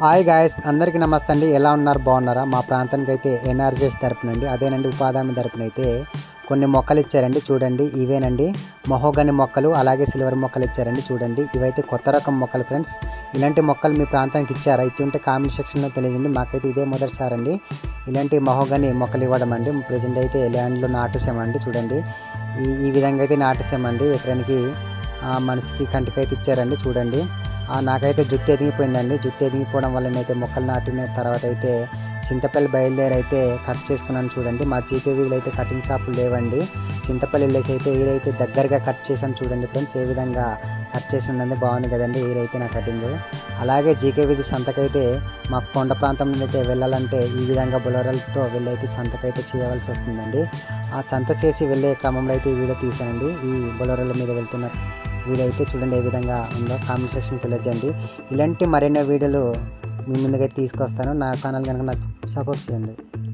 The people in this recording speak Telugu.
హాయ్ గాయస్, అందరికీ నమస్తే అండి. ఎలా ఉన్నారు? బాగున్నారా? మా ప్రాంతానికి అయితే ఎన్ఆర్జీఎస్ తరపునండి, అదేనండి ఉపాధి హామీ తరపున అయితే కొన్ని మొక్కలు ఇచ్చారండి. చూడండి, ఇవేనండి మహోగని మొక్కలు, అలాగే సిల్వర్ మొక్కలు ఇచ్చారండి. చూడండి, ఇవైతే కొత్త రకం మొక్కలు ఫ్రెండ్స్. ఇలాంటి మొక్కలు మీ ప్రాంతానికి ఇచ్చారా? ఇచ్చి ఉంటే కామెంట్ సెక్షన్లో తెలియజేయండి. మాకైతే ఇదే మొదటిసారి అండి ఇలాంటి మహోగని మొక్కలు ఇవ్వడం అండి. ప్రజెంట్ అయితే ల్యాండ్లో నాటేసామండి. చూడండి, ఈ విధంగా అయితే నాటేసామండి. ఎకరానికి మనిషికి కంటికైతే ఇచ్చారండి. చూడండి, నాకైతే జుట్టు ఎదిగిపోయిందండి. జుట్టు ఎదిగిపోవడం వల్లనైతే మొక్కలు నాటిన తర్వాత అయితే చింతపల్లి బయలుదేరి అయితే కట్ చేసుకున్నాను. చూడండి, మా జీకే వీధిలో అయితే కటింగ్ షాపులు లేవండి. చింతపల్లి వెళ్ళేసి అయితే ఈరైతే దగ్గరగా కట్ చేశాను. చూడండి ఫ్రెండ్స్, ఏ విధంగా కట్ చేసినందుకు బాగుంది కదండి ఈరైతే నా కటింగ్. అలాగే జీకే వీధి సంతకైతే మాకు కొండ ప్రాంతం నుండి అయితే వెళ్ళాలంటే ఈ విధంగా బొలరాలతో వెళ్ళైతే సంతకైతే చేయవలసి వస్తుందండి. ఆ సంత చేసి వెళ్ళే క్రమంలో అయితే ఈ వీడియో తీసానండి. ఈ బొలరాల మీద వెళ్తున్న వీడియో అయితే చూడండి ఏ విధంగా ఉందో కామెంట్ సెక్షన్ తెలియజేయండి. ఇలాంటి మరెన్నో వీడియోలు మీ ముందుకైతే తీసుకొస్తాను. నా ఛానల్ కనుక సపోర్ట్ చేయండి.